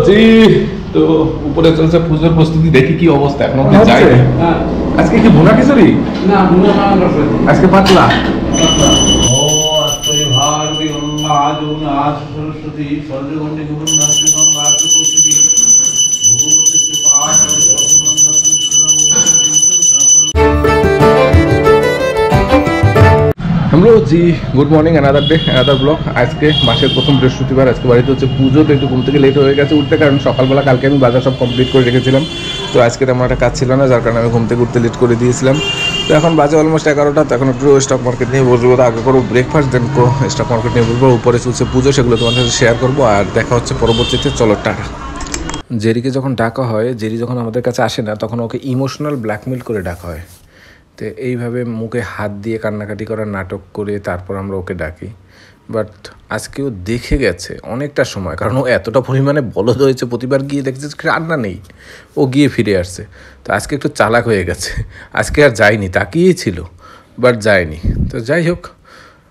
জি তো উপরে চলছে পুজোর প্রস্তুতি, দেখি কি অবস্থা। এখন অব্দি যাই। আজকে কি ভুনা খিচুড়ি না, ভুনা আজকে পাতলা। ও আজকে ভার বিহঙ্গা আজুন আজ সরস্বতী সর্বগণ্ডে গুরুন নাস্তি গঙ্গা কৌশিকী ভগবতী কৃপা हम लोग जी गुड मॉर्निंग अनादर डे अनादर ब्लॉग। आज के मासेर प्रथम बृहस्पतिवार आज के बाड़ीते होच्छे पुजो, तो एकटु घुम थेके लेट हो गेছে उठते, कारण सकालবেলা কালকে আমি বাজার সব কমপ্লিট করে রেখেছিলাম। তো আজকে তেমন একটা কাজ ছিল না, যার কারণে আমি ঘুম থেকে উঠতে লেট করে দিয়েছিলাম। তো এখন বাজে অলমোস্ট 11টা। তো এখন একটু স্টক মার্কেট নিয়ে বসবো, আগে করবো ব্রেকফাস্ট, দেন স্টক মার্কেট নিয়ে বসবো। উপরে চলছে পুজো, সেগুলো তোমাদের সাথে শেয়ার করবো। আর দেখা হচ্ছে পরবর্তীতে। চলো টাটা। জেরিকে যখন ডাকা হয়, জেরি যখন আমাদের কাছে আসে না, তখন ওকে ইমোশনাল ব্ল্যাকমেল করে ডাকা হয়। তো এইভাবে মুখে হাত দিয়ে কান্নাকাটি করার নাটক করে তারপর আমরা ওকে ডাকি। বাট আজকেও দেখে গেছে অনেকটা সময়, কারণ ও এতটা পরিমাণে বলদ হয়েছে, প্রতিবার গিয়ে দেখছে রান্না নেই, ও গিয়ে ফিরে আসছে। তো আজকে একটু চালাক হয়ে গেছে, আজকে আর যায়নি, তাকিয়েই ছিল বাট যায়নি। তো যাই হোক,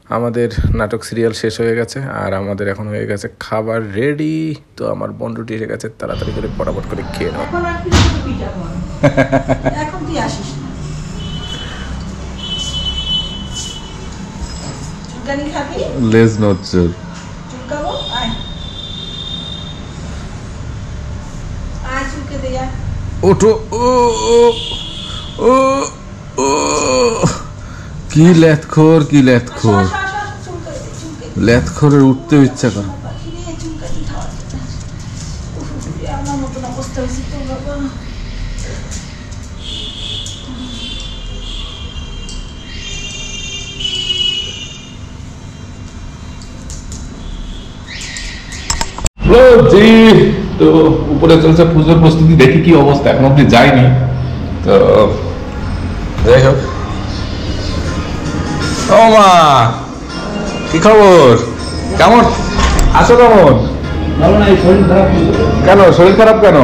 আমাদের নাটক সিরিয়াল শেষ হয়ে গেছে আর আমাদের এখন হয়ে গেছে খাবার রেডি। তো আমার বন্ধুটি এসে গেছে, তাড়াতাড়ি করে ফটাফট করে খেয়ে নাও। লেজ নড়ছে, ওঠো। ও ও ও ও কি লেথখোর, কি লেথখোর, লেথখোরের উঠতে ইচ্ছা করে। জি তো উপরে চলছে পুজোর প্রস্তুতি, দেখি কি অবস্থা। এখন অব্দি যাইনি। তো যাই হোক। ও মা, কি খবর? কেমন আছো? কেমন? কেন শরীর খারাপ কেন?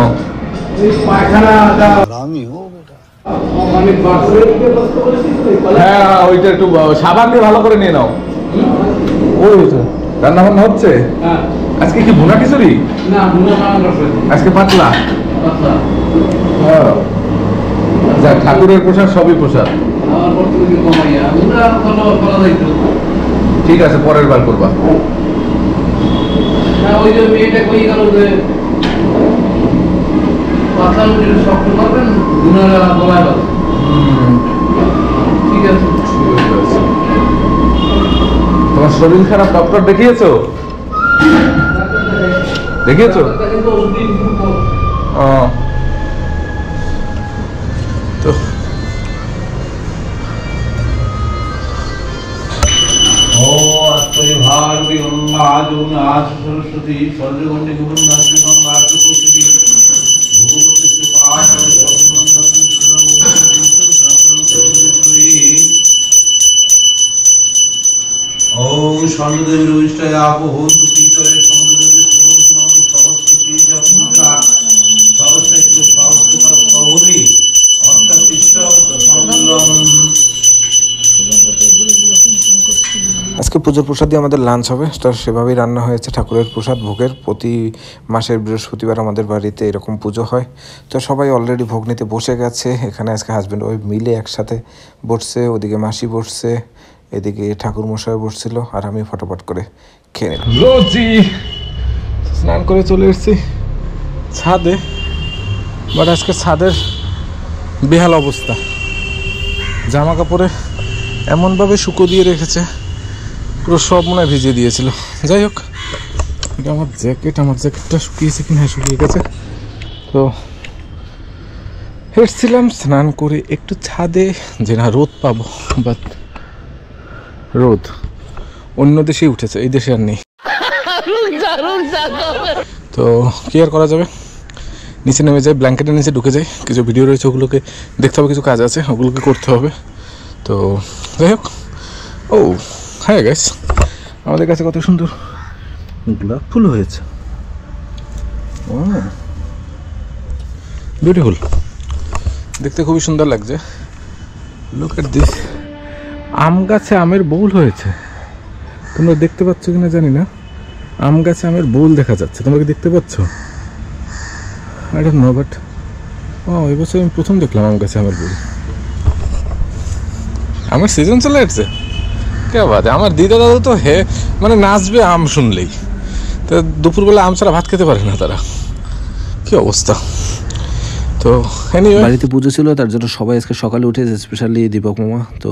হ্যাঁ ওইটা একটু সাবান দিয়ে ভালো করে নিয়ে নাও। ওই রান্না বান্না হচ্ছে। আজকে কি ভুনা খিচুড়ি না, আজকে পাতলা। যাক, ঠাকুরের প্রসাদ সবই প্রসাদ। ঠিক আছে, পরের বার করবা। তোমার শরীর খারাপ, ডক্টর দেখিয়েছো? দেখিয়েছো? তো ভার বিহঙ্গা আজুন আজ সরস্বতী সর্বগণ্ডে গুরুন নাস্তি গঙ্গা কৌশিকী ভগবতী কৃপা ওম স্বর্ণদেবীর উষ্টায় আপো হন্তু পিতরে সমুদ্রদেবী সমস্ত শ্রীজা পূজা সহস্রাইত্য সহস্রপাত সহরি অষ্টাতিষ্ঠ দশমূলম। আজকে পুজোর প্রসাদই আমাদের লাঞ্চ হবে, সেভাবেই রান্না হয়েছে। ঠাকুরের প্রসাদ ভোগের প্রতি মাসের বৃহস্পতিবার আমাদের বাড়িতে এরকম পুজো হয়। তো সবাই অলরেডি ভোগ নিতে বসে গেছে। এখানে আজকে হাজব্যান্ড ওয়াইফ মিলে একসাথে বসছে, ওদিকে মাসি বসছে, এদিকে ঠাকুর মশাই বসছিল, আর আমি ফটাফট করে খেয়ে নিলাম। রোজি স্নান করে চলে এসেছি ছাদে, বাট আজকে ছাদের বেহাল অবস্থা। জামা কাপড়ে এমনভাবে শুকো দিয়ে রেখেছে, পুরো সব মনে হয় ভিজিয়ে দিয়েছিল। যাই হোক, এটা আমার জ্যাকেট, আমার জ্যাকেটটা শুকিয়েছে কিনা, শুকিয়ে গেছে। তো এসেছিলাম স্নান করে একটু ছাদে, যে না রোদ পাবো, বাট রোদ অন্য দেশে উঠেছে, এই দেশে আর নেই। তো কি আর করা যাবে, নিচে নেমে যাই, ব্ল্যাঙ্কেটের নিচে ঢুকে যাই। কিছু ভিডিও রয়েছে, ওগুলোকে দেখতে হবে, কিছু কাজ আছে, ওগুলোকে করতে হবে। তো যাই হোক। ও হ্যাঁ গাইস, আমাদের কাছে কত সুন্দর গোলাপ ফুল হয়েছে, বিউটিফুল, দেখতে খুবই সুন্দর লাগছে। Look at this. আম গাছে আমের বোল হয়েছে, তোমরা দেখতে পাচ্ছ কিনা জানি না। আম গাছে আমের বোল দেখা যাচ্ছে, তোমরা কি দেখতে পাচ্ছ? আই ডোন্ট নো বাট এবছর আমি প্রথম দেখলাম আমার কাছে আমার বুড়ি। আমার সিজন চলে আসছে কে বাদ, আমার দিদা দাদু তো মানে নাচবে আম শুনলেই, তো দুপুরবেলা আম ছাড়া ভাত খেতে পারে না তারা, কি অবস্থা। তো বাড়িতে পুজো ছিল, তার জন্য সবাই আজকে সকালে উঠেছে, স্পেশালি দীপক মামা। তো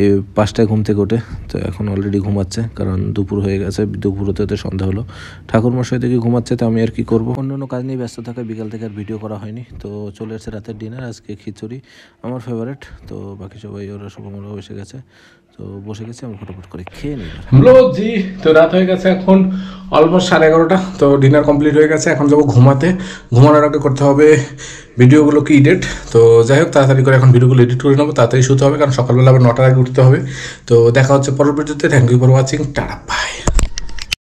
এই 5টায় ঘুম থেকে ওঠে, তো এখন অলরেডি ঘুমাচ্ছে, কারণ দুপুর হয়ে গেছে, দুপুর হতে হতে সন্ধ্যা হলো। ঠাকুরমশাই থেকে ঘুমাচ্ছে, তো আমি আর কি করবো, অন্য কাজ নিয়ে ব্যস্ত থাকায় বিকাল থেকে আর ভিডিও করা হয়নি। তো চলে এসেছে রাতের ডিনার, আজকে খিচুড়ি আমার ফেভারিট। তো বাকি সবাই ওরা শুভমরাও এসে গেছে, তো বসে গেছে, আমি ফটোফট করে খেয়ে নিই। হ্যালো জি, তো রাত হয়ে গেছে এখন অলমোস্ট 11:30। তো ডিনার কমপ্লিট হয়ে গেছে, এখন যাবো ঘুমাতে। ঘুমানোর আগে করতে হবে ভিডিওগুলোকে এডিট। তো যাই হোক, তাড়াতাড়ি করে এখন ভিডিওগুলো এডিট করে নেবো, তাড়াতাড়ি শুতে হবে, কারণ সকালবেলা আবার 9টার আগে উঠতে হবে। তো দেখা হচ্ছে পরের ভিডিওতে। Thank you for watching, tata by.